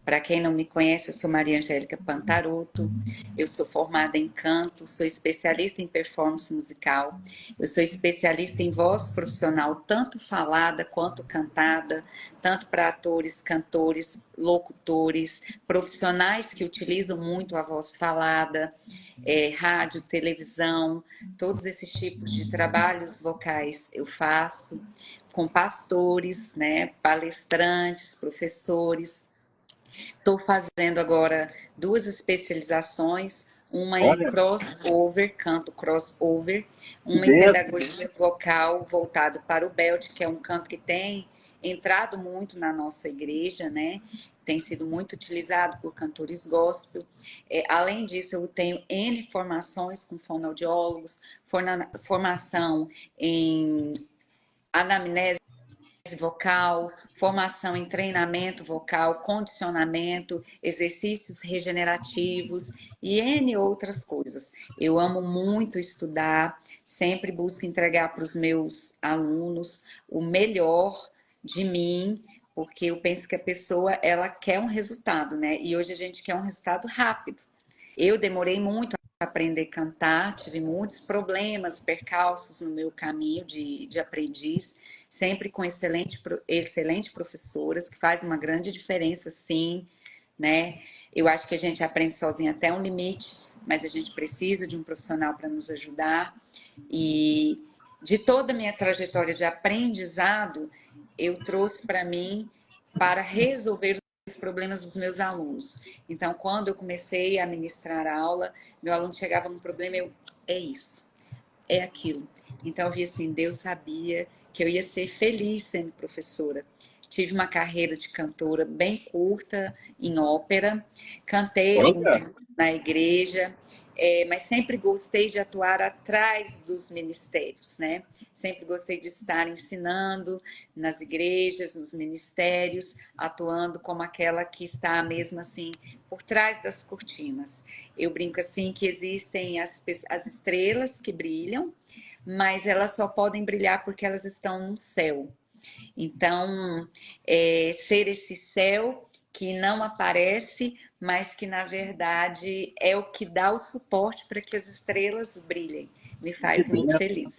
Para quem não me conhece, eu sou Maria Angélica Pantaroto, eu sou formada em canto, sou especialista em performance musical, eu sou especialista em voz profissional, tanto falada quanto cantada, tanto para atores, cantores, locutores, profissionais que utilizam muito a voz falada, rádio, televisão, todos esses tipos de trabalhos vocais eu faço com pastores, né, palestrantes, professores. Estou fazendo agora duas especializações, uma em Olha, crossover, canto crossover, que uma em benção. pedagogia vocal voltado para o Belt, que é um canto que tem entrado muito na nossa igreja, né? Tem sido muito utilizado por cantores gospel. Além disso, eu tenho N formações com fonoaudiólogos, formação em anamnese vocal, formação em treinamento vocal, condicionamento, exercícios regenerativos e N outras coisas. Eu amo muito estudar, sempre busco entregar para os meus alunos o melhor de mim, porque eu penso que a pessoa ela quer um resultado, né? E hoje a gente quer um resultado rápido. Eu demorei muito a aprender a cantar, tive muitos problemas, percalços no meu caminho de aprendiz, sempre com excelente professoras, que faz uma grande diferença, sim, né? Eu acho que a gente aprende sozinho até um limite, mas a gente precisa de um profissional para nos ajudar. E de toda a minha trajetória de aprendizado, eu trouxe para mim para resolver os problemas dos meus alunos. Então, quando eu comecei a ministrar a aula, meu aluno chegava num problema, é isso, é aquilo. Então, eu vi assim, Deus sabia que eu ia ser feliz sendo professora. Tive uma carreira de cantora bem curta em ópera, cantei algum Olha, tempo na igreja, mas sempre gostei de atuar atrás dos ministérios, né? Sempre gostei de estar ensinando nas igrejas, nos ministérios, atuando como aquela que está mesmo assim por trás das cortinas. Eu brinco assim que existem as estrelas que brilham, mas elas só podem brilhar porque elas estão no céu. Então, ser esse céu que não aparece, mas que na verdade é o que dá o suporte para que as estrelas brilhem, me que faz muito benção, feliz.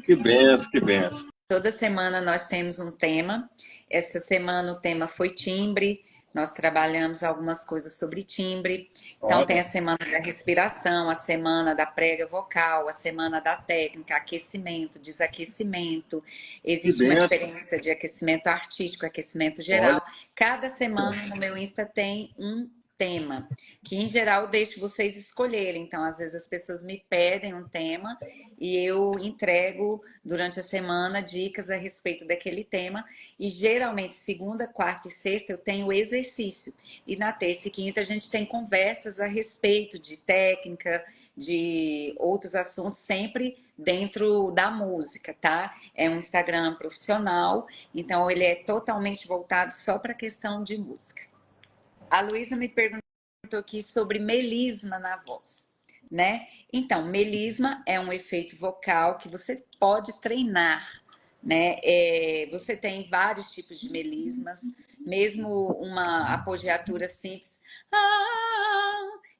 que benção, que benção. Toda semana nós temos um tema. Essa semana o tema foi timbre. Nós trabalhamos algumas coisas sobre timbre. Então, tem Olha, a semana da respiração, a semana da prega vocal, a semana da técnica, aquecimento, desaquecimento. que Existe uma benção. diferença de aquecimento artístico, aquecimento Olha, geral. Cada semana no meu Insta tem um tema, que em geral eu deixo vocês escolherem. Então, às vezes as pessoas me pedem um tema e eu entrego durante a semana dicas a respeito daquele tema. E geralmente, segunda, quarta e sexta, eu tenho exercício. E na terça e quinta, a gente tem conversas a respeito de técnica, de outros assuntos, sempre dentro da música, tá? É um Instagram profissional, então ele é totalmente voltado só para a questão de música. A Luísa me perguntou aqui sobre melisma na voz, né? Então, melisma é um efeito vocal que você pode treinar, né? Você tem vários tipos de melismas, mesmo uma apogiatura simples.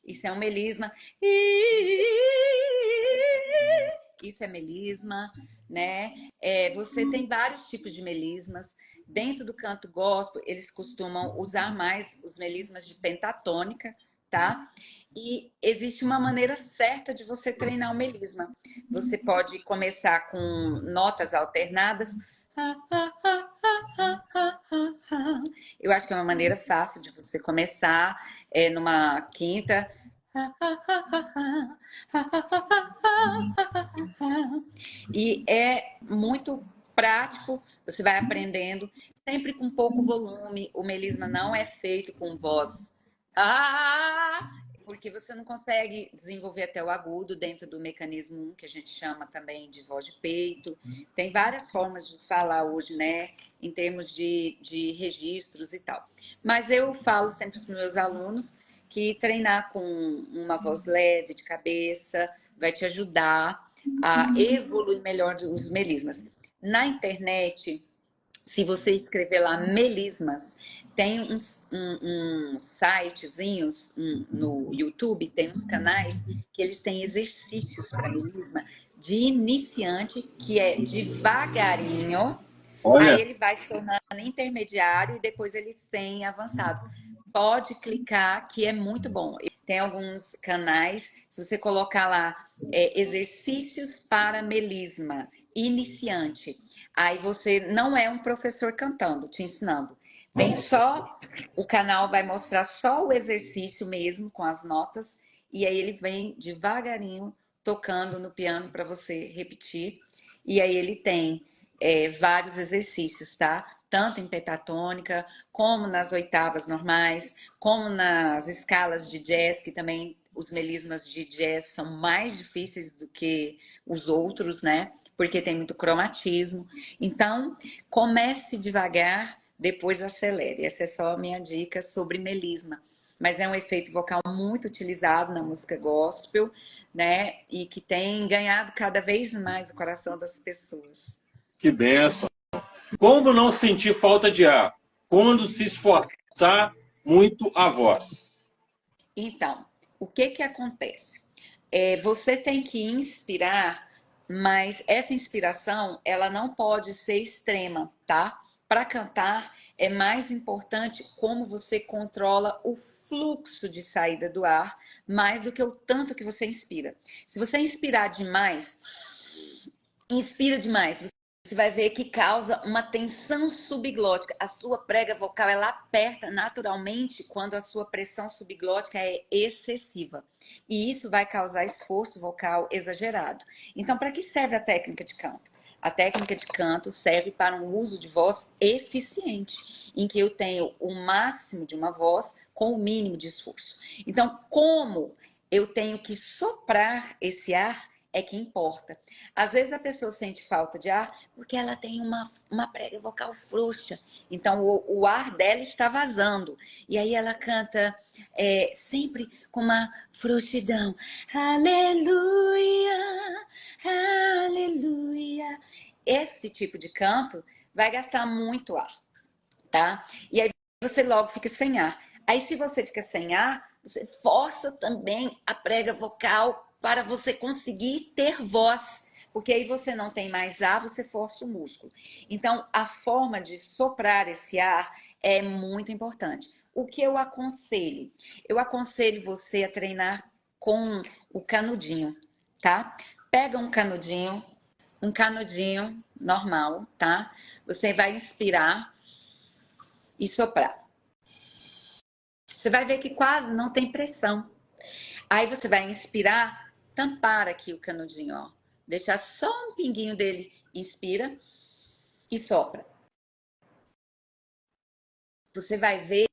Isso é um melisma. Isso é melisma, né? Você tem vários tipos de melismas. Dentro do canto gospel, eles costumam usar mais os melismas de pentatônica, tá? E existe uma maneira certa de você treinar o melisma. Você pode começar com notas alternadas. Eu acho que é uma maneira fácil de você começar numa quinta. E é muito prático, você vai aprendendo, sempre com pouco volume. O melisma não é feito com voz. Ah! Porque você não consegue desenvolver até o agudo dentro do mecanismo 1, que a gente chama também de voz de peito. Tem várias formas de falar hoje, né? Em termos de registros e tal. Mas eu falo sempre para os meus alunos que treinar com uma voz leve, de cabeça, vai te ajudar a evoluir melhor os melismas. Na internet, se você escrever lá melismas, tem uns sitezinhos no YouTube, tem uns canais que eles têm exercícios para melisma de iniciante, que é devagarinho, aí Olha, ele vai se tornando intermediário e depois eles têm avançados. Pode clicar, que é muito bom. Tem alguns canais, se você colocar lá, exercícios para melisma, iniciante. Aí você não é um professor cantando, te ensinando. Vem só, o canal vai mostrar só o exercício mesmo, com as notas, e aí ele vem devagarinho tocando no piano para você repetir. E aí ele tem vários exercícios, tá? Tanto em pentatônica, como nas oitavas normais, como nas escalas de jazz, que também os melismas de jazz são mais difíceis do que os outros, né? Porque tem muito cromatismo. Então, comece devagar, depois acelere. Essa é só a minha dica sobre melisma. Mas é um efeito vocal muito utilizado na música gospel, né? E que tem ganhado cada vez mais o coração das pessoas. que benção. Como não sentir falta de ar? Quando se esforçar muito a voz. Então, o que que acontece? Você tem que inspirar, mas essa inspiração, ela não pode ser extrema, tá? Para cantar, é mais importante como você controla o fluxo de saída do ar, mais do que o tanto que você inspira. Se você inspira demais, você vai ver que causa uma tensão subglótica. A sua prega vocal, ela aperta naturalmente quando a sua pressão subglótica é excessiva. E isso vai causar esforço vocal exagerado. Então, para que serve a técnica de canto? A técnica de canto serve para um uso de voz eficiente, em que eu tenho o máximo de uma voz com o mínimo de esforço. Então, como eu tenho que soprar esse ar é que importa. Às vezes a pessoa sente falta de ar porque ela tem uma prega vocal frouxa. Então o ar dela está vazando. E aí ela canta sempre com uma frouxidão. Aleluia, aleluia. Esse tipo de canto vai gastar muito ar, tá? E aí você logo fica sem ar. Aí se você fica sem ar, você força também a prega vocal para você conseguir ter voz, porque aí você não tem mais ar, você força o músculo. Então, a forma de soprar esse ar é muito importante. O que eu aconselho? Eu aconselho você a treinar com o canudinho, tá? Pega um canudinho normal, tá? Você vai inspirar e soprar. Você vai ver que quase não tem pressão. Aí você vai inspirar, tampar aqui o canudinho, ó. Deixar só um pinguinho dele, inspira e sopra. Você vai ver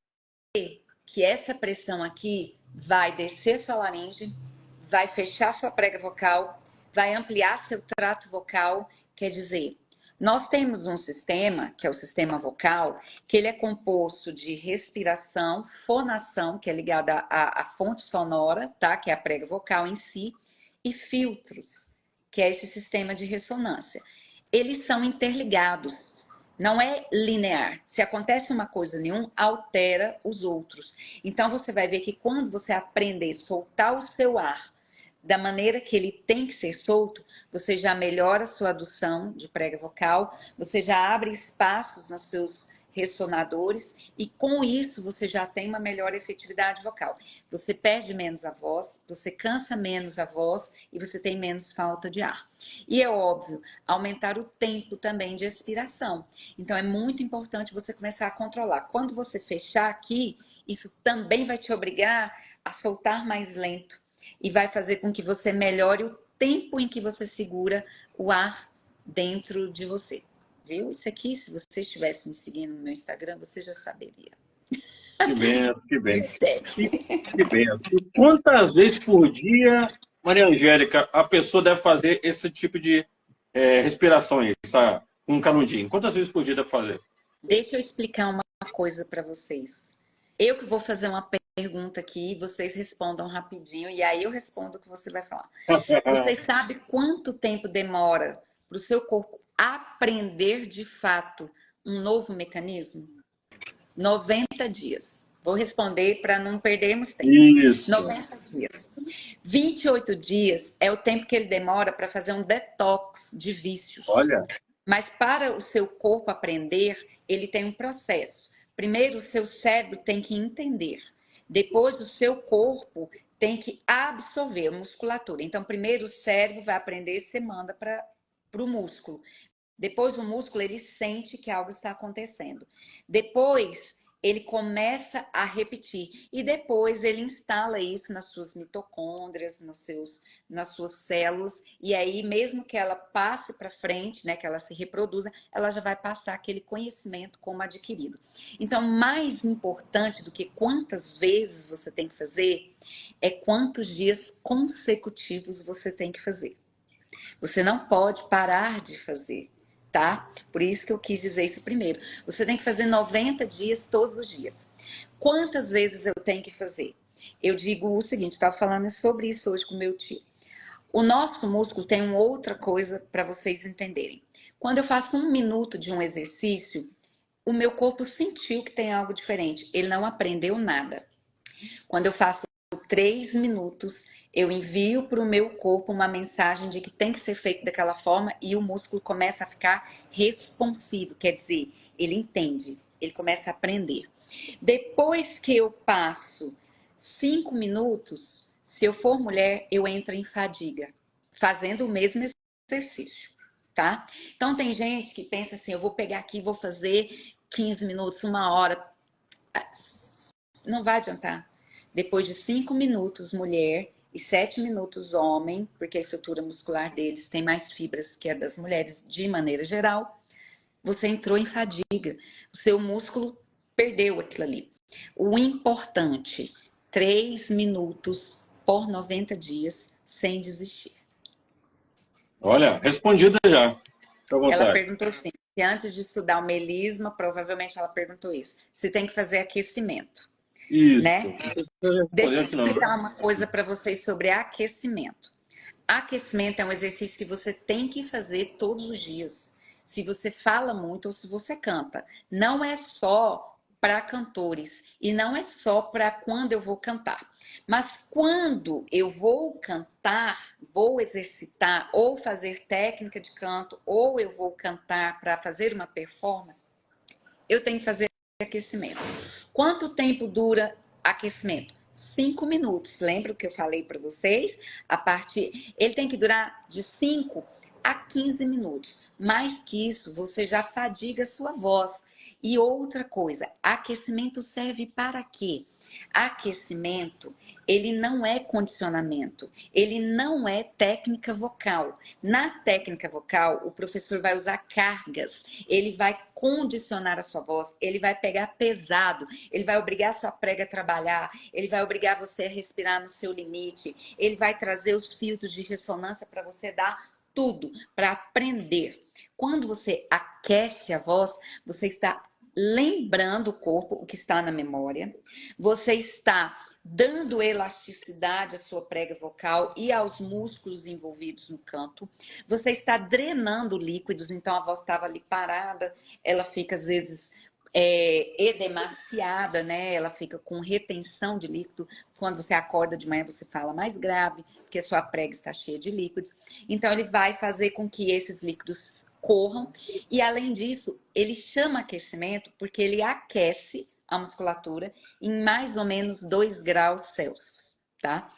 que essa pressão aqui vai descer sua laringe, vai fechar sua prega vocal, vai ampliar seu trato vocal, quer dizer, nós temos um sistema, que é o sistema vocal, que ele é composto de respiração, fonação, que é ligada à fonte sonora, tá? Que é a prega vocal em si, e filtros, que é esse sistema de ressonância. Eles são interligados. Não é linear. Se acontece uma coisa nenhum, altera os outros. Então você vai ver que quando você aprender a soltar o seu ar da maneira que ele tem que ser solto, você já melhora a sua adução de prega vocal, você já abre espaços nos seus ressonadores e com isso você já tem uma melhor efetividade vocal. Você perde menos a voz, você cansa menos a voz e você tem menos falta de ar. E é óbvio, aumentar o tempo também de expiração. Então é muito importante você começar a controlar. Quando você fechar aqui, isso também vai te obrigar a soltar mais lento e vai fazer com que você melhore o tempo em que você segura o ar dentro de você. Viu? Isso aqui, se você estivesse me seguindo no meu Instagram, você já saberia. Que benção, que benção. Mistério. Que benção. E quantas vezes por dia, Maria Angélica, a pessoa deve fazer esse tipo de respiração aí, um canudinho? Quantas vezes por dia deve fazer? Deixa eu explicar uma coisa para vocês. Eu que vou fazer uma pergunta aqui, vocês respondam rapidinho e aí eu respondo o que você vai falar. Vocês sabem quanto tempo demora para o seu corpo aprender de fato um novo mecanismo? 90 dias. Vou responder para não perdermos tempo. Isso. 90 dias. 28 dias é o tempo que ele demora para fazer um detox de vícios. Olha, Mas para o seu corpo aprender, ele tem um processo. Primeiro, o seu cérebro tem que entender. Depois, o seu corpo tem que absorver a musculatura. Então, primeiro o cérebro vai aprender, você manda para o músculo. Depois o músculo ele sente que algo está acontecendo. Depois ele começa a repetir e depois ele instala isso nas suas mitocôndrias, nas suas células e aí mesmo que ela passe para frente, né, que ela se reproduza, ela já vai passar aquele conhecimento como adquirido. Então, mais importante do que quantas vezes você tem que fazer é quantos dias consecutivos você tem que fazer. Você não pode parar de fazer, tá? Por isso que eu quis dizer isso primeiro. Você tem que fazer 90 dias todos os dias. Quantas vezes eu tenho que fazer? Eu digo o seguinte, estava falando sobre isso hoje com meu tio. O nosso músculo tem uma outra coisa para vocês entenderem. Quando eu faço 1 minuto de um exercício, o meu corpo sentiu que tem algo diferente. Ele não aprendeu nada. Quando eu faço 3 minutos, eu envio para o meu corpo uma mensagem de que tem que ser feito daquela forma e o músculo começa a ficar responsivo, quer dizer, ele entende, ele começa a aprender. Depois que eu passo 5 minutos, se eu for mulher, eu entro em fadiga, fazendo o mesmo exercício, tá? Então tem gente que pensa assim, eu vou pegar aqui, vou fazer 15 minutos, 1 hora. Não vai adiantar. Depois de 5 minutos, mulher, e 7 minutos, homem, porque a estrutura muscular deles tem mais fibras que a das mulheres de maneira geral, você entrou em fadiga. O seu músculo perdeu aquilo ali. O importante, 3 minutos por 90 dias, sem desistir. olha, respondida já. Fica à Ela vontade. perguntou assim, se antes de estudar o melisma, provavelmente ela perguntou isso, se tem que fazer aquecimento, Isso. né? Não precisa responder Deixa eu aqui, não. explicar uma coisa para vocês sobre aquecimento. Aquecimento é um exercício que você tem que fazer todos os dias. Se você fala muito ou se você canta. Não é só para cantores e não é só para quando eu vou cantar. Mas quando eu vou cantar, vou exercitar ou fazer técnica de canto ou eu vou cantar para fazer uma performance, eu tenho que fazer aquecimento. Quanto tempo dura aquecimento? 5 minutos. Lembra o que eu falei para vocês? Ele tem que durar de 5 a 15 minutos. Mais que isso, você já fadiga a sua voz. E outra coisa, aquecimento serve para quê? Aquecimento, ele não é condicionamento, ele não é técnica vocal. Na técnica vocal, o professor vai usar cargas, ele vai condicionar a sua voz, ele vai pegar pesado, ele vai obrigar a sua prega a trabalhar, ele vai obrigar você a respirar no seu limite, ele vai trazer os filtros de ressonância para você dar tudo, para aprender. Quando você aquece a voz, você está lembrando o corpo, o que está na memória, você está dando elasticidade à sua prega vocal e aos músculos envolvidos no canto, você está drenando líquidos, então a voz estava ali parada, ela fica às vezes edemaciada, né? Ela fica com retenção de líquido. Quando você acorda de manhã, você fala mais grave, porque a sua prega está cheia de líquidos. Então, ele vai fazer com que esses líquidos corram. E, além disso, ele chama aquecimento porque ele aquece a musculatura em mais ou menos 2 graus Celsius, tá?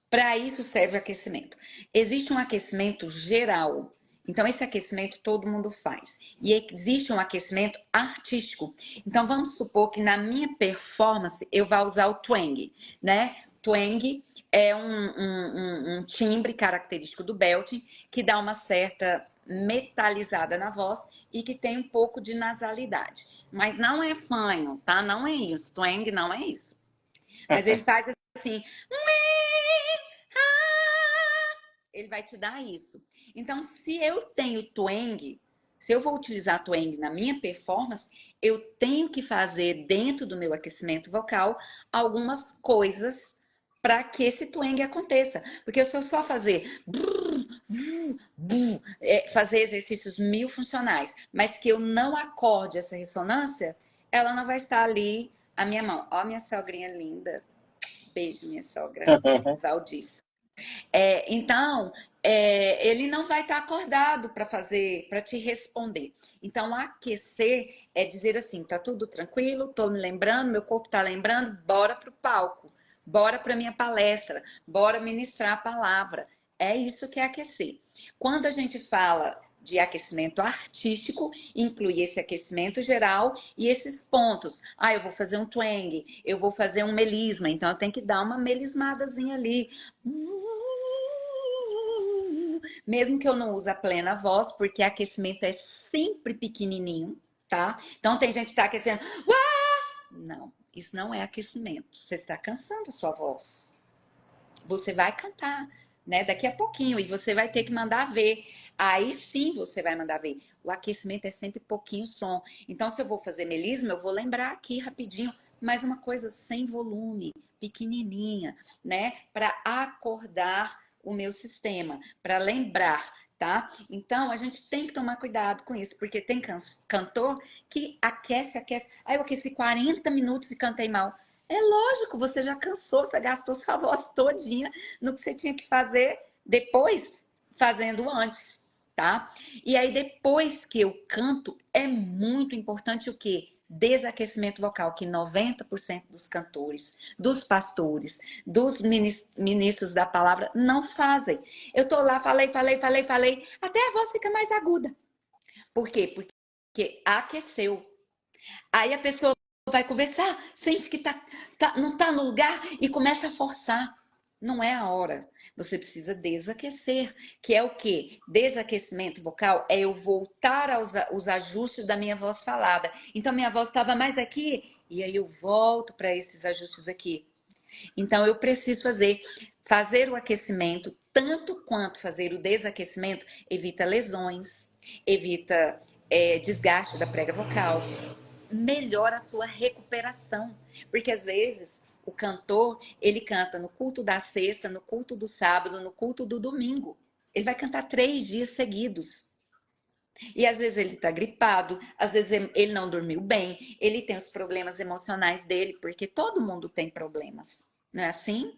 Para isso serve o aquecimento. Existe um aquecimento geral. Então, esse aquecimento todo mundo faz. E existe um aquecimento artístico. Então, vamos supor que na minha performance eu vá usar o twang, né? Twang é um timbre característico do belting que dá uma certa metalizada na voz e que tem um pouco de nasalidade. Mas não é fanho, tá? Não é isso. Twang não é isso. Mas ele faz assim... Ele vai te dar isso. Então, se eu tenho twang, se eu vou utilizar twang na minha performance, eu tenho que fazer dentro do meu aquecimento vocal algumas coisas para que esse twang aconteça. Porque se eu só fazer fazer exercícios mil funcionais, mas que eu não acorde essa ressonância, ela não vai estar ali a minha mão. Ó, minha sogrinha linda. Beijo, minha sogra, Valdice. Então, ele não vai estar acordado para fazer, para te responder. Então, aquecer é dizer assim, tá tudo tranquilo, tô me lembrando, meu corpo tá lembrando, bora pro palco, bora para minha palestra, bora ministrar a palavra. É isso que é aquecer. Quando a gente fala de aquecimento artístico, inclui esse aquecimento geral e esses pontos. Ah, eu vou fazer um twang, eu vou fazer um melisma, então eu tenho que dar uma melismadazinha ali. Mesmo que eu não use a plena voz, porque aquecimento é sempre pequenininho, tá? Então tem gente que tá aquecendo. Não, isso não é aquecimento. Você está cansando sua voz. Você vai cantar, né? Daqui a pouquinho, e você vai ter que mandar ver. Aí sim você vai mandar ver. O aquecimento é sempre pouquinho som. Então, se eu vou fazer melisma, eu vou lembrar aqui rapidinho, mas uma coisa sem volume, pequenininha, né? Para acordar o meu sistema, para lembrar, tá? Então, a gente tem que tomar cuidado com isso, porque tem cantor que aquece, aquece. Aí eu aqueci 40 minutos e cantei mal. É lógico, você já cansou, você gastou sua voz todinha no que você tinha que fazer depois, fazendo antes, tá? E aí, depois que eu canto, é muito importante o quê? Desaquecimento vocal, que 90% dos cantores, dos pastores, dos ministros da palavra não fazem. Eu tô lá, falei, até a voz fica mais aguda. Por quê? Porque aqueceu. Aí a pessoa vai conversar, sente que não tá no lugar e começa a forçar. Não é a hora. Você precisa desaquecer, que é o quê? Desaquecimento vocal é eu voltar aos ajustes da minha voz falada. Então, minha voz estava mais aqui, e aí eu volto para esses ajustes aqui. Então, eu preciso fazer o aquecimento, tanto quanto fazer o desaquecimento, evita lesões, evita desgaste da prega vocal, melhora a sua recuperação. Porque às vezes o cantor, ele canta no culto da sexta, no culto do sábado, no culto do domingo. Ele vai cantar 3 dias seguidos. E às vezes ele está gripado, às vezes ele não dormiu bem, ele tem os problemas emocionais dele, porque todo mundo tem problemas, não é assim?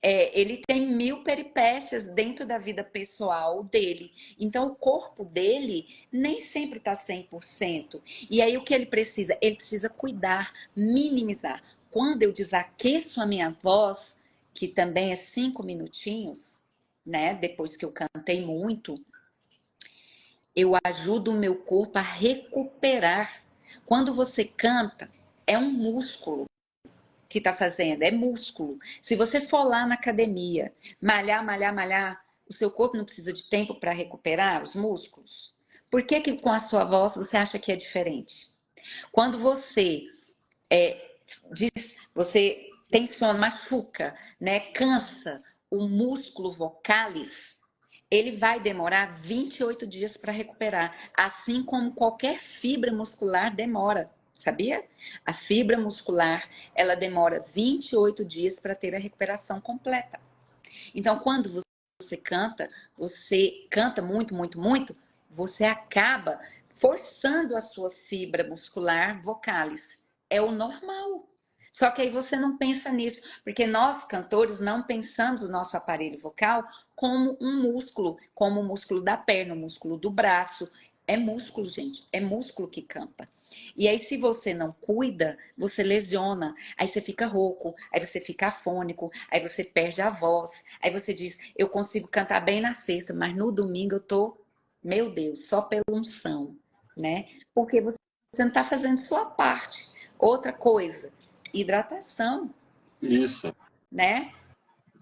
Ele tem 1000 peripécias dentro da vida pessoal dele. Então, o corpo dele nem sempre está 100%. E aí, o que ele precisa? Ele precisa cuidar, minimizar. Quando eu desaqueço a minha voz, que também é 5 minutinhos, né? Depois que eu cantei muito, eu ajudo o meu corpo a recuperar. Quando você canta, é um músculo que está fazendo, é músculo. Se você for lá na academia, malhar, o seu corpo não precisa de tempo para recuperar os músculos? Por que que com a sua voz você acha que é diferente? Quando você você tensiona, machuca, né, cansa o músculo vocalis, ele vai demorar 28 dias para recuperar, assim como qualquer fibra muscular demora. Sabia? A fibra muscular, ela demora 28 dias para ter a recuperação completa. Então, quando você canta muito, muito, muito, você acaba forçando a sua fibra muscular vocalis. É o normal. Só que aí você não pensa nisso, porque nós, cantores, não pensamos o nosso aparelho vocal como um músculo, como o músculo da perna, o músculo do braço. É músculo, gente, é músculo que canta. E aí, se você não cuida, você lesiona, aí você fica rouco, aí você fica afônico, aí você perde a voz, aí você diz, eu consigo cantar bem na sexta, mas no domingo eu tô, meu Deus, só pela unção, né? Porque você não está fazendo sua parte. Outra coisa, hidratação, Isso. né?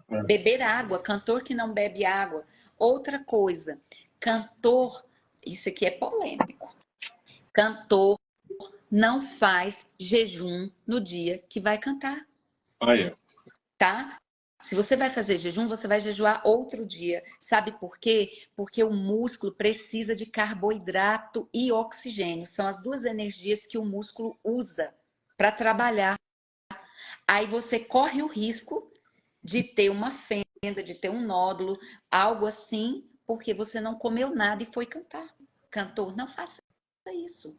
É. Beber água, cantor que não bebe água. Outra coisa, cantor, isso aqui é polêmico. Cantor não faz jejum no dia que vai cantar, Aí, tá? Se você vai fazer jejum, você vai jejuar outro dia. Sabe por quê? Porque o músculo precisa de carboidrato e oxigênio. São as duas energias que o músculo usa para trabalhar. Aí você corre o risco de ter uma fenda, de ter um nódulo, algo assim, porque você não comeu nada e foi cantar. Cantor, não faça isso.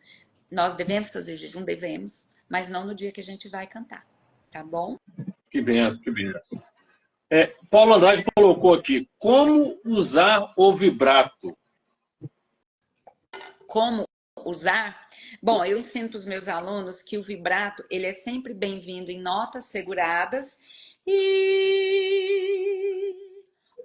Nós devemos fazer jejum? Devemos, mas não no dia que a gente vai cantar, tá bom? Que benção, que benção. Paulo Andrade colocou aqui, como usar o vibrato? Como usar? Bom, eu ensino para os meus alunos que o vibrato, ele é sempre bem-vindo em notas seguradas e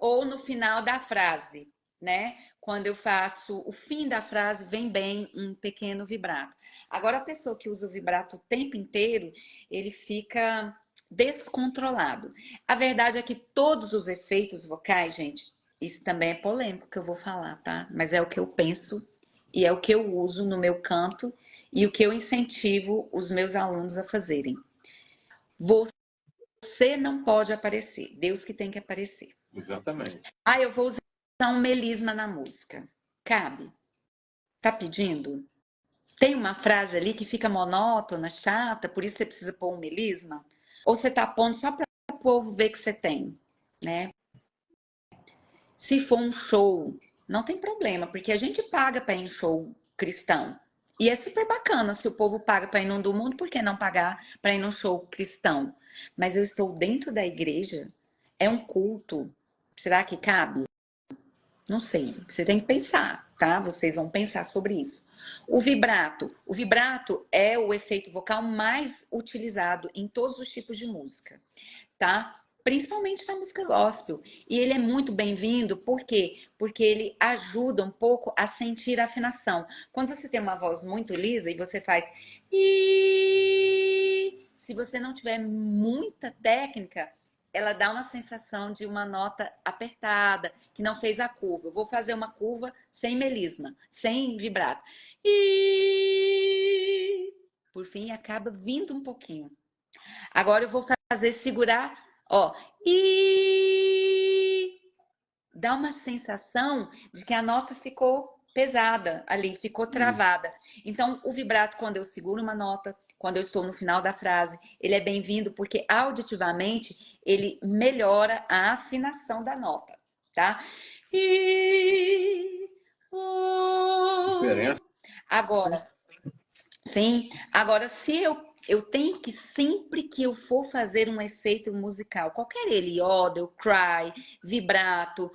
ou no final da frase, né? Quando eu faço o fim da frase, vem bem um pequeno vibrato. Agora, a pessoa que usa o vibrato o tempo inteiro, ele fica descontrolado. A verdade é que todos os efeitos vocais, gente, isso também é polêmico que eu vou falar, tá? Mas é o que eu penso e é o que eu uso no meu canto e o que eu incentivo os meus alunos a fazerem. Você não pode aparecer, Deus que tem que aparecer. Exatamente. Ah, eu vou usar um melisma na música. Cabe? Tá pedindo? Tem uma frase ali que fica monótona, chata, por isso você precisa pôr um melisma? Ou você tá pondo só para o povo ver que você tem, né? Se for um show, não tem problema, porque a gente paga para ir em show cristão. E é super bacana se o povo paga para ir num do mundo, por que não pagar para ir num show cristão? Mas eu estou dentro da igreja, é um culto. Será que cabe? Não sei. Você tem que pensar, tá? Vocês vão pensar sobre isso. O vibrato é o efeito vocal mais utilizado em todos os tipos de música, tá? Principalmente na música gospel. E ele é muito bem-vindo, por quê? Porque ele ajuda um pouco a sentir a afinação. Quando você tem uma voz muito lisa e você faz e se você não tiver muita técnica, ela dá uma sensação de uma nota apertada, que não fez a curva. Eu vou fazer uma curva sem melisma, sem vibrato. E por fim acaba vindo um pouquinho. Agora eu vou fazer segurar, ó, e dá uma sensação de que a nota ficou pesada ali, ficou travada. Então, o vibrato, quando eu seguro uma nota, quando eu estou no final da frase, ele é bem-vindo porque auditivamente ele melhora a afinação da nota, tá? E Diferença. agora, sim, agora se eu tenho que sempre que eu for fazer um efeito musical, qualquer ele, yodel, cry, vibrato,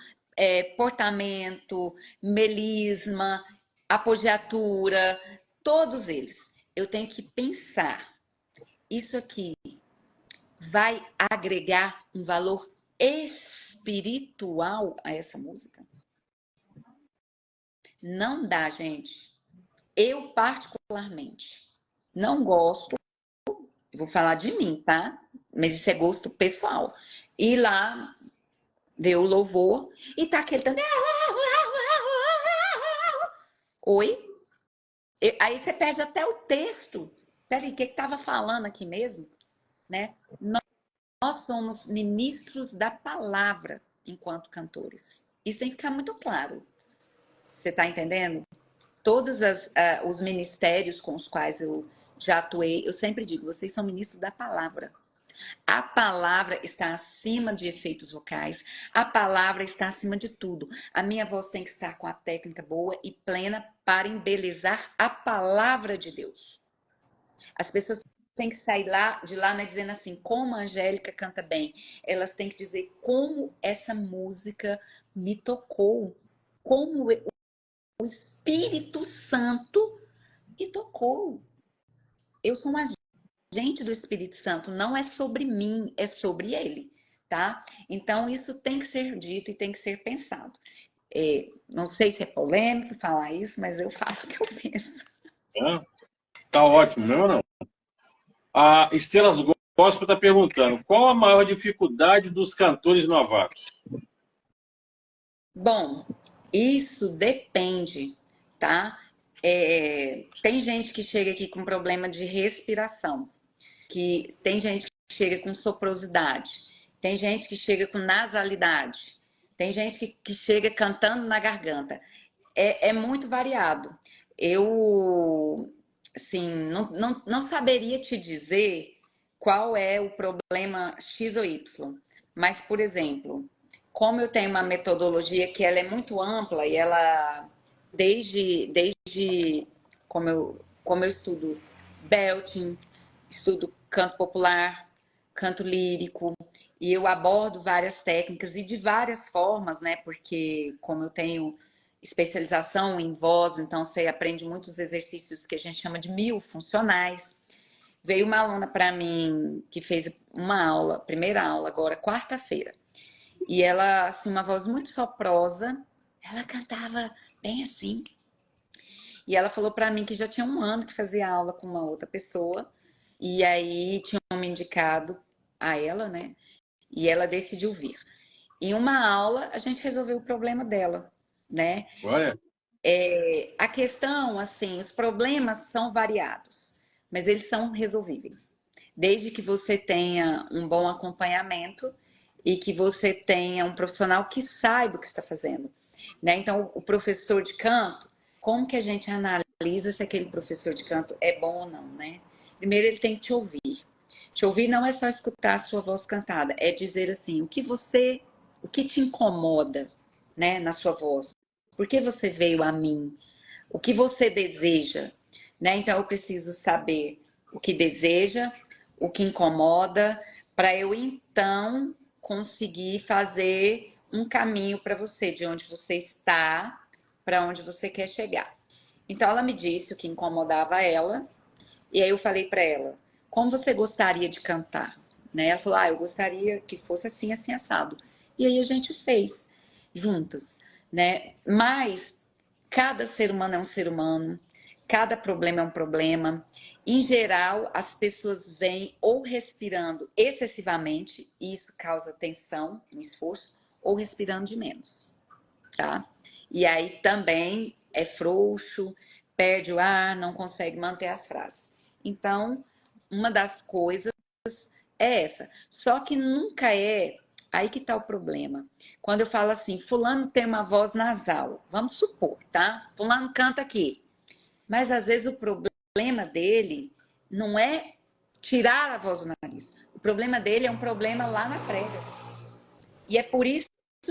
portamento, melisma, apogiatura, todos eles, eu tenho que pensar, isso aqui vai agregar um valor espiritual a essa música? Não dá, gente. Eu particularmente não gosto. Vou falar de mim, tá? Mas isso é gosto pessoal. Ir lá, ver o louvor e tá aquele tanto. Oi? Aí você perde até o texto. Peraí, o que tava falando aqui mesmo? Né? Nós somos ministros da palavra enquanto cantores. Isso tem que ficar muito claro. Você tá entendendo? Todos os ministérios com os quais eu já atuei, eu sempre digo, vocês são ministros da palavra. A palavra está acima de efeitos vocais. A palavra está acima de tudo. A minha voz tem que estar com a técnica boa e plena para embelezar a palavra de Deus. As pessoas têm que sair de lá, né, dizendo assim, como a Angélica canta bem. Elas têm que dizer como essa música me tocou. Como o Espírito Santo me tocou. Eu sou uma agente do Espírito Santo, não é sobre mim, é sobre ele, tá? Então, isso tem que ser dito e tem que ser pensado. Não sei se é polêmico falar isso, mas eu falo o que eu penso. Tá ótimo, não, não. A Estelas Gospel está perguntando, qual a maior dificuldade dos cantores novatos? Bom, isso depende, tá? Tem gente que chega aqui com problema de respiração, tem gente que chega com soprosidade, tem gente que chega com nasalidade, tem gente que chega cantando na garganta. É muito variado. Eu, assim, não saberia te dizer qual é o problema X ou Y. Mas, por exemplo, como eu tenho uma metodologia que ela é muito ampla e ela, desde como eu estudo belting, estudo canto popular, canto lírico, e eu abordo várias técnicas e de várias formas, né? Porque como eu tenho especialização em voz, então você aprende muitos exercícios que a gente chama de miofuncionais. Veio uma aluna para mim que fez uma aula, primeira aula agora, quarta-feira. E ela, assim, uma voz muito soprosa, ela cantava bem assim. E ela falou para mim que já tinha um ano que fazia aula com uma outra pessoa. E aí tinham me indicado a ela, né? E ela decidiu vir. Em uma aula, a gente resolveu o problema dela, né? Olha, A questão, assim, os problemas são variados, mas eles são resolvíveis. Desde que você tenha um bom acompanhamento e que você tenha um profissional que saiba o que está fazendo, né? Então, o professor de canto, como que a gente analisa se aquele professor de canto é bom ou não, né? Primeiro, ele tem que te ouvir. Te ouvir não é só escutar a sua voz cantada, é dizer assim, o que te incomoda, né, na sua voz. Por que você veio a mim? O que você deseja? Né? Então eu preciso saber o que deseja, o que incomoda, para eu então conseguir fazer um caminho para você, de onde você está, para onde você quer chegar. Então ela me disse o que incomodava ela, e aí eu falei para ela: como você gostaria de cantar? Né? Ela falou: eu gostaria que fosse assim, assim, assado. E aí a gente fez juntas, né? Mas cada ser humano é um ser humano, cada problema é um problema. Em geral, as pessoas vêm ou respirando excessivamente, e isso causa tensão, um esforço, ou respirando de menos, tá? E aí também é frouxo, perde o ar, não consegue manter as frases. Então, uma das coisas é essa. Só que nunca é. Aí que tá o problema. Quando eu falo assim, fulano tem uma voz nasal, vamos supor, tá? Fulano canta aqui. Mas às vezes o problema dele não é tirar a voz do nariz. O problema dele é um problema lá na prega. E é por isso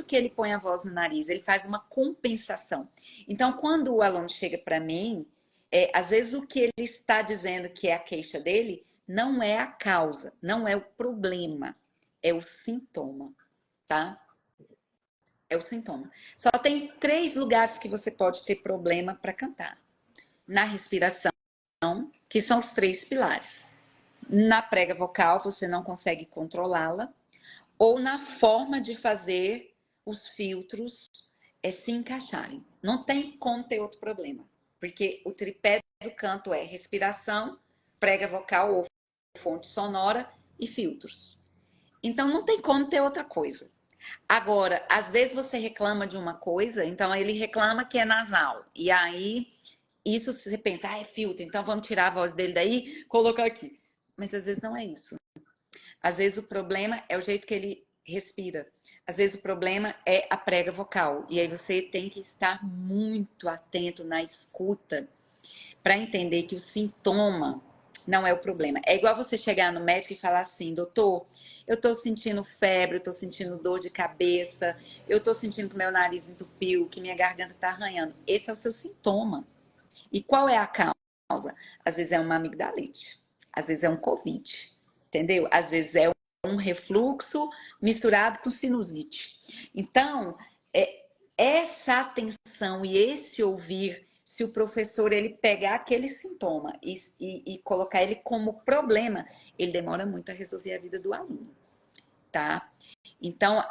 que ele põe a voz no nariz, ele faz uma compensação. Então, quando o aluno chega para mim, às vezes o que ele está dizendo que é a queixa dele não é a causa, não é o problema, é o sintoma, tá? É o sintoma. Só tem 3 lugares que você pode ter problema para cantar: na respiração, que são os 3 pilares. Na prega vocal, você não consegue controlá-la, ou na forma de fazer os filtros se encaixarem. Não tem como ter outro problema, porque o tripé do canto é respiração, prega vocal ou fonte sonora e filtros. Então não tem como ter outra coisa. Agora, às vezes você reclama de uma coisa, então ele reclama que é nasal. E aí, isso você pensa, é filtro, então vamos tirar a voz dele daí, colocar aqui. Mas às vezes não é isso. Às vezes o problema é o jeito que ele respira. Às vezes o problema é a prega vocal. E aí você tem que estar muito atento na escuta para entender que o sintoma não é o problema. É igual você chegar no médico e falar assim: doutor, eu tô sentindo febre, eu tô sentindo dor de cabeça, eu tô sentindo que meu nariz entupiu, que minha garganta tá arranhando. Esse é o seu sintoma. E qual é a causa? Às vezes é uma amigdalite, às vezes é um covid, entendeu? Às vezes é um refluxo misturado com sinusite. Então, essa atenção e esse ouvir, se o professor ele pegar aquele sintoma e colocar ele como problema, ele demora muito a resolver a vida do aluno, tá? Então,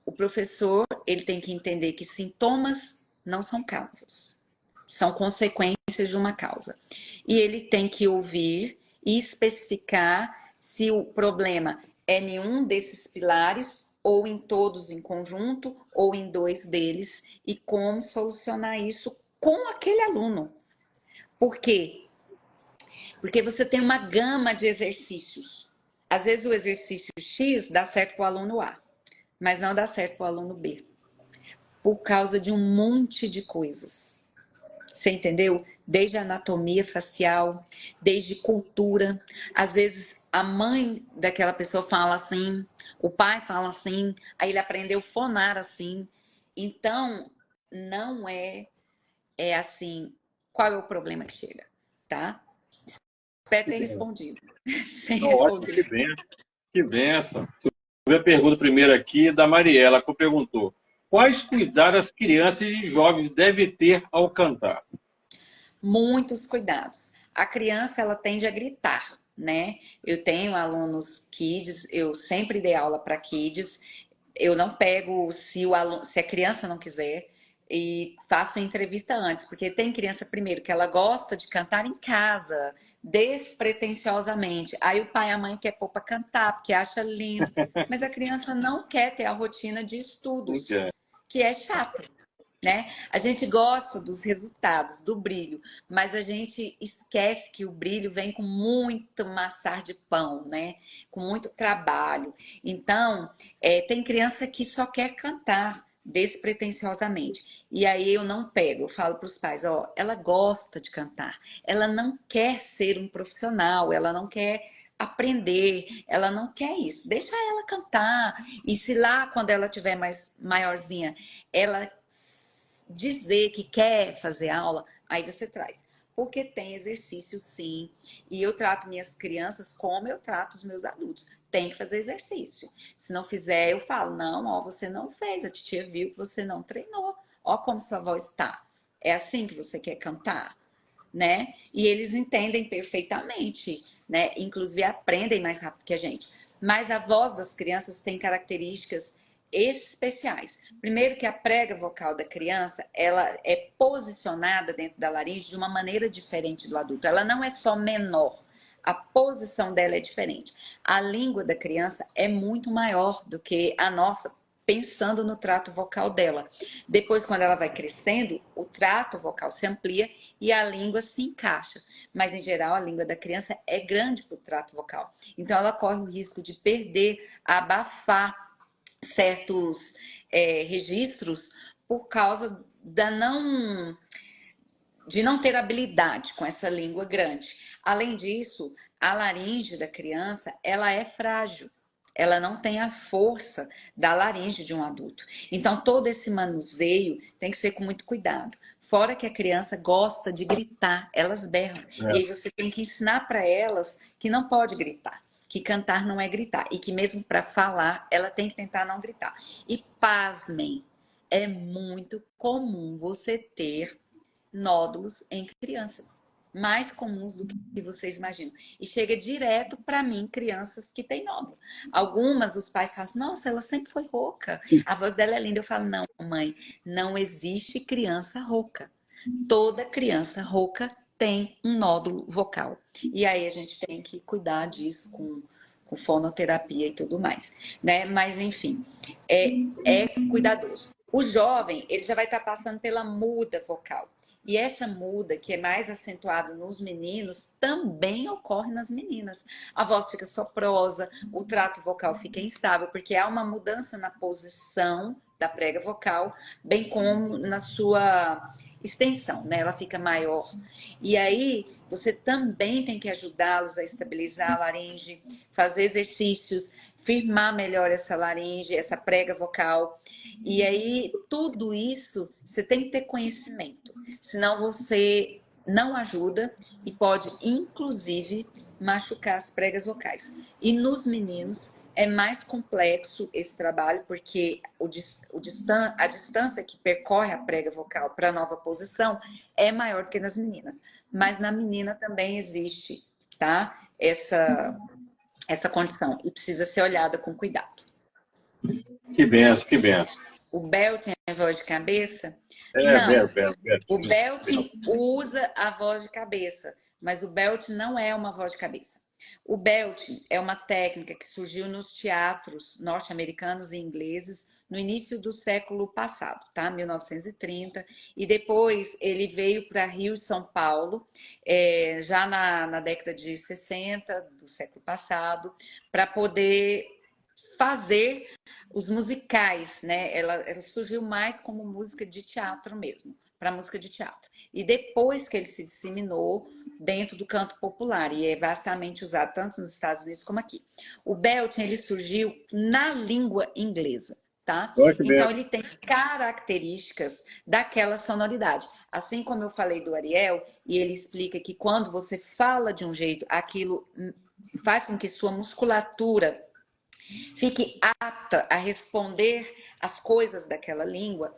o professor ele tem que entender que sintomas não são causas, são consequências de uma causa. E ele tem que ouvir e especificar se o problema é em um desses pilares, ou em todos em conjunto, ou em 2 deles, e como solucionar isso com aquele aluno. Por quê? Porque você tem uma gama de exercícios. Às vezes o exercício X dá certo para o aluno A, mas não dá certo para o aluno B, por causa de um monte de coisas. Você entendeu? Desde anatomia facial, desde cultura. Às vezes a mãe daquela pessoa fala assim, o pai fala assim, aí ele aprendeu a fonar assim. Então, não é assim, qual é o problema que chega, tá? espero Que ter benção. respondido. Sem Tá ótimo, responder. que benção. Vou ver a pergunta primeiro aqui da Mariela, que perguntou: quais cuidados as crianças e jovens devem ter ao cantar? Muitos cuidados. A criança, ela tende a gritar, né? Eu tenho alunos kids, eu sempre dei aula para kids. Eu não pego se o aluno, se a criança não quiser e faço entrevista antes, porque tem criança primeiro que ela gosta de cantar em casa, despretensiosamente. Aí o pai e a mãe quer pôr para cantar porque acha lindo, mas a criança não quer ter a rotina de Não estudos, quer. que é chato, né? A gente gosta dos resultados, do brilho, mas a gente esquece que o brilho vem com muito maçar de pão, né? Com muito trabalho. Então, tem criança que só quer cantar despretensiosamente. E aí eu não pego, eu falo para os pais, ó, ela gosta de cantar, ela não quer ser um profissional, ela não quer aprender, ela não quer isso. Deixa ela cantar. E se lá, quando ela tiver mais maiorzinha, ela dizer que quer fazer aula, aí você traz. Porque tem exercício, sim. E eu trato minhas crianças como eu trato os meus adultos. Tem que fazer exercício. Se não fizer, eu falo: não, ó, você não fez. A titia viu que você não treinou. Ó, como sua voz está. É assim que você quer cantar, né? E eles entendem perfeitamente, né? Inclusive aprendem mais rápido que a gente. Mas a voz das crianças tem características especiais. Primeiro que a prega vocal da criança, ela é posicionada dentro da laringe de uma maneira diferente do adulto. Ela não é só menor, a posição dela é diferente. A língua da criança é muito maior do que a nossa, pensando no trato vocal dela. Depois, quando ela vai crescendo, o trato vocal se amplia e a língua se encaixa. Mas, em geral, a língua da criança é grande para o trato vocal. Então, ela corre o risco de perder, abafar certos registros por causa de não ter habilidade com essa língua grande. Além disso, a laringe da criança, ela é frágil. Ela não tem a força da laringe de um adulto. Então, todo esse manuseio tem que ser com muito cuidado. Fora que a criança gosta de gritar, elas berram. E aí É. você tem que ensinar para elas que não pode gritar, que cantar não é gritar. E que mesmo para falar, ela tem que tentar não gritar. E pasmem, é muito comum você ter nódulos em crianças, mais comuns do que vocês imaginam. E chega direto para mim, crianças que têm nódulo. Algumas, os pais falam assim: nossa, ela sempre foi rouca, a voz dela é linda. Eu falo: não, mãe, não existe criança rouca. Toda criança rouca tem um nódulo vocal. E aí a gente tem que cuidar disso com fonoterapia e tudo mais, né? Mas enfim, é cuidadoso. O jovem, ele já vai estar passando pela muda vocal. E essa muda, que é mais acentuada nos meninos, também ocorre nas meninas. A voz fica soprosa, o trato vocal fica instável, porque há uma mudança na posição da prega vocal, bem como na sua extensão, né? Ela fica maior. E aí, você também tem que ajudá-los a estabilizar a laringe, fazer exercícios, firmar melhor essa laringe, essa prega vocal. E aí, tudo isso você tem que ter conhecimento, senão você não ajuda e pode, inclusive, machucar as pregas vocais. E nos meninos é mais complexo esse trabalho, porque a distância que percorre a prega vocal para a nova posição é maior do que nas meninas. Mas na menina também existe, tá? Essa condição e precisa ser olhada com cuidado. Que benção, que benção. O Belting é voz de cabeça? É, Não. O Betinho. Belting usa a voz de cabeça, mas o Belting não é uma voz de cabeça. O Belting é uma técnica que surgiu nos teatros norte-americanos e ingleses no início do século passado, tá? 1930, e depois ele veio para Rio e São Paulo, já na década de 60 do século passado, para poder fazer os musicais, né? Ela surgiu mais como música de teatro mesmo, para música de teatro. E depois que ele se disseminou dentro do canto popular e é vastamente usado tanto nos Estados Unidos como aqui. O belting ele surgiu na língua inglesa. tá? Olha que Então, benção. ele tem características daquela sonoridade. Assim como eu falei do Ariel, e ele explica que quando você fala de um jeito, aquilo faz com que sua musculatura fique apta a responder as coisas daquela língua.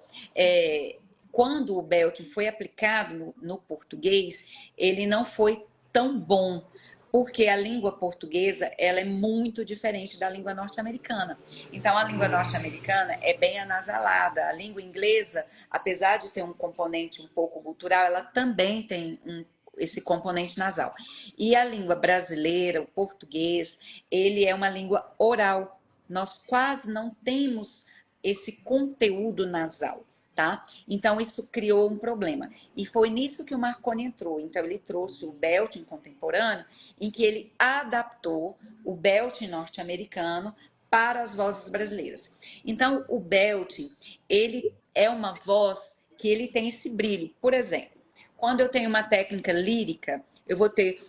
Quando o Belting foi aplicado no português, ele não foi tão bom, porque a língua portuguesa ela é muito diferente da língua norte-americana. Então, a língua norte-americana é bem anasalada. A língua inglesa, apesar de ter um componente um pouco cultural, ela também tem esse componente nasal. E a língua brasileira, o português, ele é uma língua oral. Nós quase não temos esse conteúdo nasal. Tá? Então, isso criou um problema. E foi nisso que o Marconi entrou. Então, ele trouxe o belting contemporâneo, em que ele adaptou o belting norte-americano para as vozes brasileiras. Então, o belting, ele é uma voz que ele tem esse brilho. Por exemplo, quando eu tenho uma técnica lírica, eu vou ter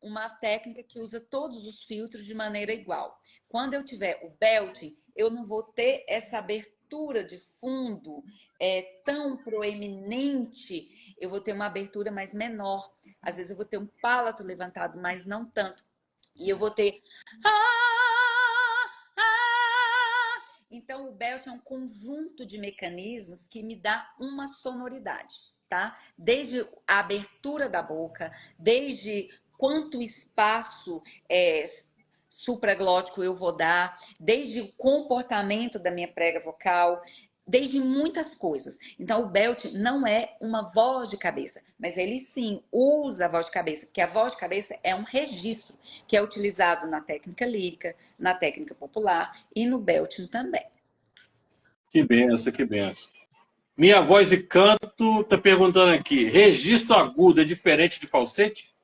uma técnica que usa todos os filtros de maneira igual. Quando eu tiver o belting, eu não vou ter essa abertura de fundo tão proeminente, eu vou ter uma abertura mais menor. Às vezes eu vou ter um palato levantado, mas não tanto. E eu vou ter... Então, o belting é um conjunto de mecanismos que me dá uma sonoridade, tá? Desde a abertura da boca, desde quanto espaço supraglótico eu vou dar, desde o comportamento da minha prega vocal, desde muitas coisas. Então, o belting não é uma voz de cabeça, mas ele sim usa a voz de cabeça, porque a voz de cabeça é um registro que é utilizado na técnica lírica, na técnica popular e no belting também. Que benção, que benção. Minha voz e canto está perguntando aqui: registro agudo é diferente de falsete?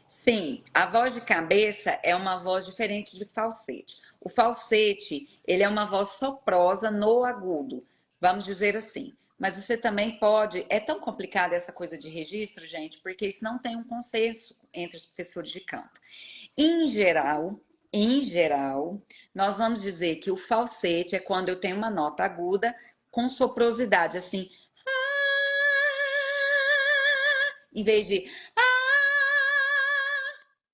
Sim, a voz de cabeça é uma voz diferente de falsete. O falsete, ele é uma voz soprosa no agudo, vamos dizer assim. Mas você também pode. É tão complicada essa coisa de registro, gente, porque isso não tem um consenso entre os professores de canto. Em geral, nós vamos dizer que o falsete é quando eu tenho uma nota aguda com soprosidade, assim, em vez de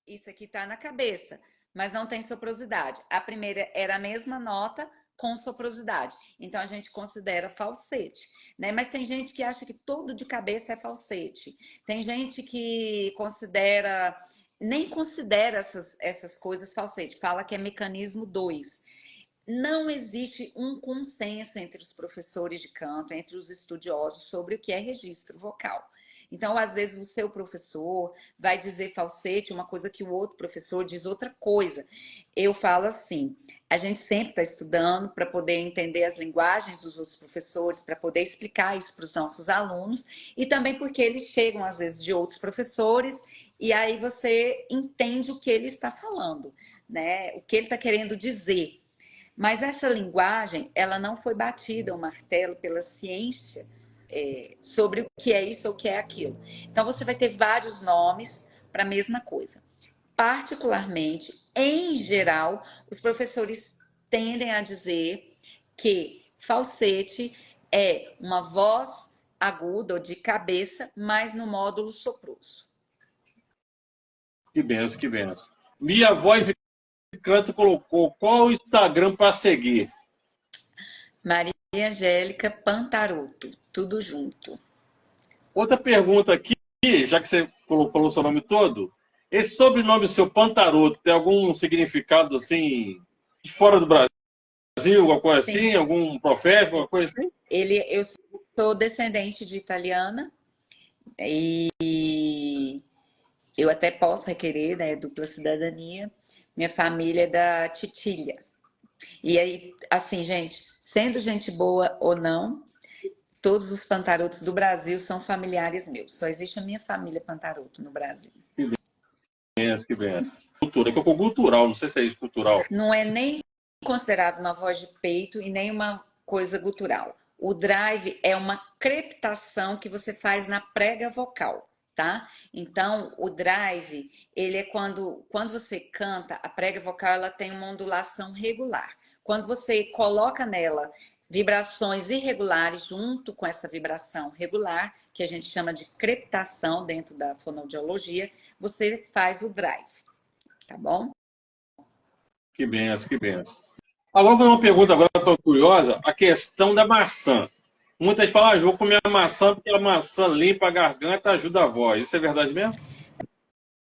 isso aqui tá na cabeça, mas não tem soprosidade. A primeira era a mesma nota com soprosidade. Então a gente considera falsete, né? Mas tem gente que acha que todo de cabeça é falsete. Tem gente que considera nem considera essas coisas falsete, fala que é mecanismo 2. Não existe um consenso entre os professores de canto, entre os estudiosos sobre o que é registro vocal. Então, às vezes, o seu professor vai dizer falsete, uma coisa que o outro professor diz outra coisa. Eu falo assim: a gente sempre está estudando para poder entender as linguagens dos outros professores, para poder explicar isso para os nossos alunos, e também porque eles chegam, às vezes, de outros professores, e aí você entende o que ele está falando, né? O que ele está querendo dizer. Mas essa linguagem, ela não foi batida ao martelo pela ciência sobre o que é isso ou o que é aquilo. Então, você vai ter vários nomes para a mesma coisa. Particularmente, em geral, os professores tendem a dizer que falsete é uma voz aguda ou de cabeça, mas no módulo soproso. Que benção, que benção. Minha voz e canto colocou: qual o Instagram para seguir? Maria Angélica Pantaroto, tudo junto. Outra pergunta aqui, já que você falou o seu nome todo, esse sobrenome seu Pantaroto tem algum significado assim de fora do Brasil, alguma coisa Sim, assim, algum profeta, alguma coisa assim? eu sou descendente de italiana e eu até posso requerer, né, dupla cidadania. Minha família é da Titília. E aí, assim, gente, sendo gente boa ou não, todos os pantarotos do Brasil são familiares meus. Só existe a minha família pantaroto no Brasil. Que benção, que benção. Cultura, que eu cultural, não sei se é isso cultural. Não é nem considerado uma voz de peito e nem uma coisa gutural. O drive é uma crepitação que você faz na prega vocal. tá? Então, o drive, ele é quando você canta, a prega vocal ela tem uma ondulação regular. Quando você coloca nela vibrações irregulares junto com essa vibração regular, que a gente chama de crepitação dentro da fonoaudiologia, você faz o drive, tá bom? Que benção, que benção. Agora, vou fazer uma pergunta agora que eu estou curiosa, a questão da maçã. Muitas falam, ah, vou comer a maçã porque a maçã limpa a garganta, ajuda a voz. Isso é verdade mesmo?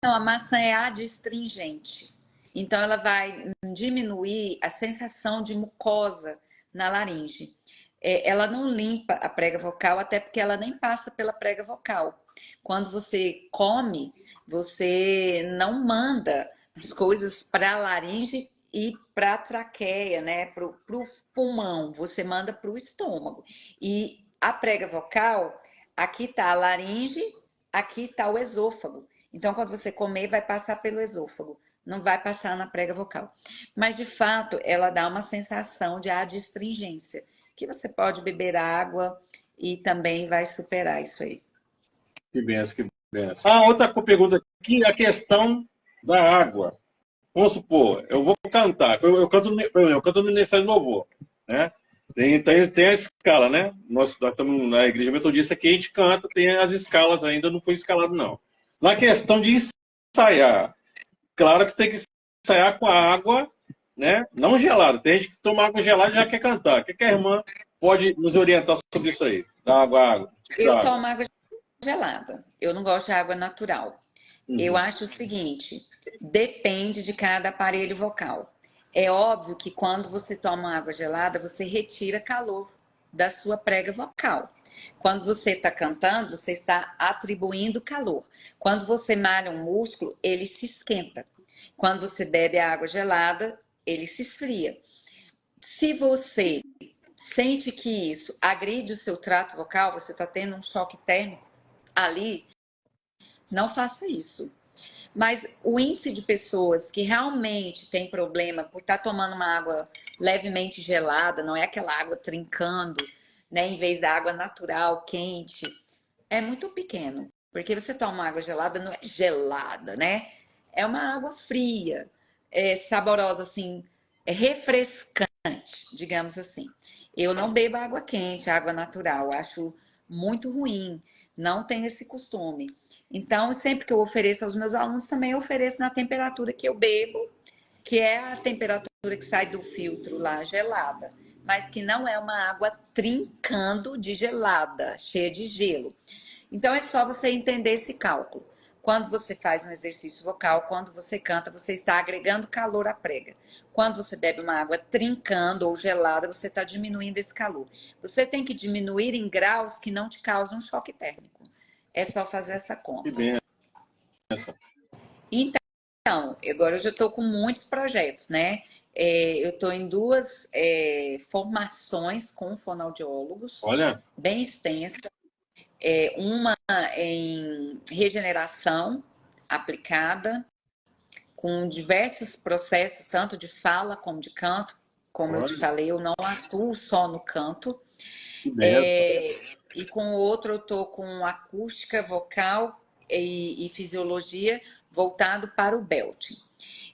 Não, a maçã é adstringente. Então, ela vai diminuir a sensação de mucosa na laringe. Ela não limpa a prega vocal, até porque ela nem passa pela prega vocal. Quando você come, você não manda as coisas para a laringe e para a traqueia, né? Para o pulmão, você manda para o estômago. E a prega vocal, aqui está a laringe, aqui está o esôfago. Então, quando você comer, vai passar pelo esôfago, não vai passar na prega vocal. Mas, de fato, ela dá uma sensação de adstringência, que você pode beber água e também vai superar isso aí. Que benção, que benção. Ah, outra pergunta aqui, a questão da água. Vamos supor, eu vou cantar, eu canto no Ministério do Louvor, né? Tem a escala, né? Nós estamos na Igreja Metodista que a gente canta, tem as escalas ainda, não foi escalado, não. Na questão de ensaiar, claro que tem que ensaiar com a água, né? Não gelada. Tem gente que toma água gelada e já quer cantar. O que a irmã pode nos orientar sobre isso aí? Da água. Eu tomo água gelada, eu não gosto de água natural. Eu Uhum. acho o seguinte, depende de cada aparelho vocal. É óbvio que quando você toma água gelada, você retira calor da sua prega vocal. Quando você está cantando, você está atribuindo calor. Quando você malha um músculo, ele se esquenta. Quando você bebe a água gelada, ele se esfria. Se você sente que isso agride o seu trato vocal, você está tendo um choque térmico ali, não faça isso. Mas o índice de pessoas que realmente tem problema por estar tomando uma água levemente gelada, não é aquela água trincando, né, em vez da água natural, quente, é muito pequeno. Porque você toma água gelada, não é gelada, né? É uma água fria, saborosa, assim, refrescante, digamos assim. Eu não bebo água quente, água natural, acho muito ruim, não tenho esse costume. Então, sempre que eu ofereço aos meus alunos, também eu ofereço na temperatura que eu bebo, que é a temperatura que sai do filtro lá, gelada, mas que não é uma água trincando de gelada, cheia de gelo. Então, é só você entender esse cálculo. Quando você faz um exercício vocal, quando você canta, você está agregando calor à prega. Quando você bebe uma água trincando ou gelada, você está diminuindo esse calor. Você tem que diminuir em graus que não te causam choque térmico. É só fazer essa Que conta. benção. Então, agora eu já estou com muitos projetos, né? Eu estou em duas formações com fonoaudiólogos, Olha, bem extensas. Uma em regeneração aplicada, com diversos processos, tanto de fala como de canto. Como eu te olha, falei, eu não atuo só no canto. que benção. E com o outro, eu estou com acústica, vocal e fisiologia voltado para o belting.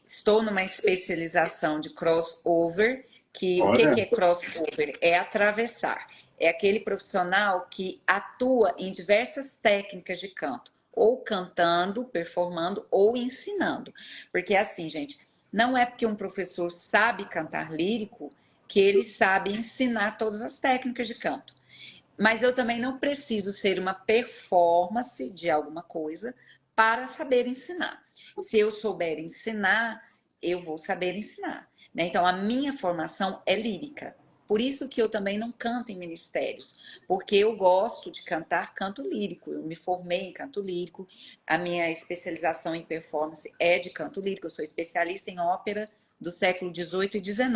Estou numa especialização de crossover, que o que Olha, é crossover? É atravessar. É aquele profissional que atua em diversas técnicas de canto, ou cantando, performando, ou ensinando. Porque assim, gente, não é porque um professor sabe cantar lírico que ele sabe ensinar todas as técnicas de canto. Mas eu também não preciso ser uma performance de alguma coisa para saber ensinar. Se eu souber ensinar, eu vou saber ensinar, né? Então, a minha formação é lírica. Por isso que eu também não canto em ministérios, porque eu gosto de cantar canto lírico. Eu me formei em canto lírico, a minha especialização em performance é de canto lírico, eu sou especialista em ópera do século XVIII e XIX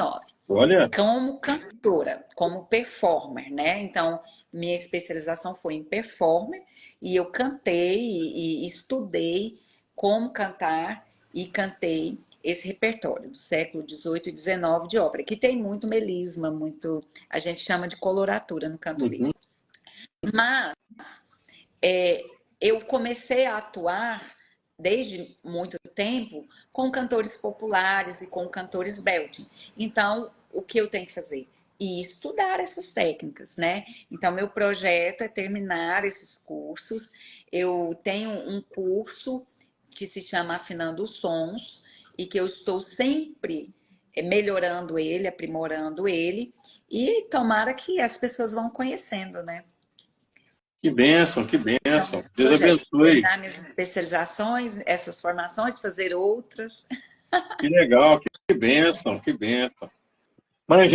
olha, como cantora, como performer, né? Então, minha especialização foi em performer e eu cantei e estudei como cantar e cantei esse repertório do século XVIII e XIX de ópera, que tem muito melisma, muito, a gente chama de coloratura no canto uhum, lírico. Mas é, eu comecei a atuar desde muito tempo com cantores populares e com cantores belting. Então, o que eu tenho que fazer? E estudar essas técnicas, né? Então, meu projeto é terminar esses cursos. Eu tenho um curso que se chama Afinando os Sons e que eu estou sempre melhorando ele, aprimorando ele, e tomara que as pessoas vão conhecendo, né? Que bênção, que Então, bênção. esse Deus projeto, abençoe. terminar minhas especializações, essas formações, fazer outras. Que legal, que bênção, que bênção. Maria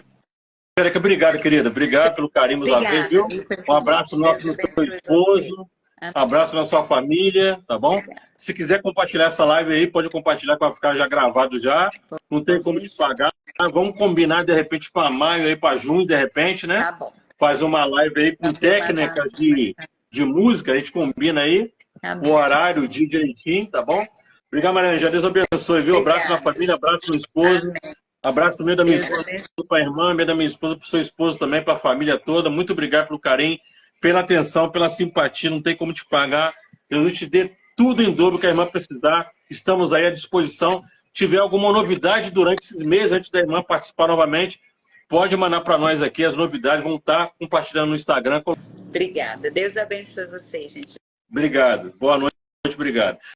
Angélica, obrigado, querida. Obrigado pelo carinho mais uma vez, Obrigada, viu? viu, pelo Um abraço convite. nosso Deus no seu abençoe você. esposo. Amém. Abraço na sua família, tá bom? Obrigada. Se quiser compartilhar essa live aí, pode compartilhar que vai ficar já gravado já. Não tem Pode como te deixar. pagar. Vamos combinar, de repente, para maio, aí para junho, de repente, né? Tá bom. Fazer uma live aí com Vamos ter uma técnicas de música, a gente combina aí Tá o bom. horário, o dia direitinho, tá bom? Obrigado, Maria Angélica. Deus abençoe, viu? Abraço na Obrigada. família, abraço no esposo. Amém. Abraço também da minha Deus esposa abençoe. para a irmã, da minha esposa para o seu esposo também, para a família toda. Muito obrigado pelo carinho, pela atenção, pela simpatia. Não tem como te pagar. Deus te dê tudo em dobro que a irmã precisar. Estamos aí à disposição. Se tiver alguma novidade durante esses meses, antes da irmã participar novamente, pode mandar para nós aqui as novidades. Vamos estar compartilhando no Instagram. Obrigada. Deus abençoe você, gente. Obrigado. Boa noite. Obrigado.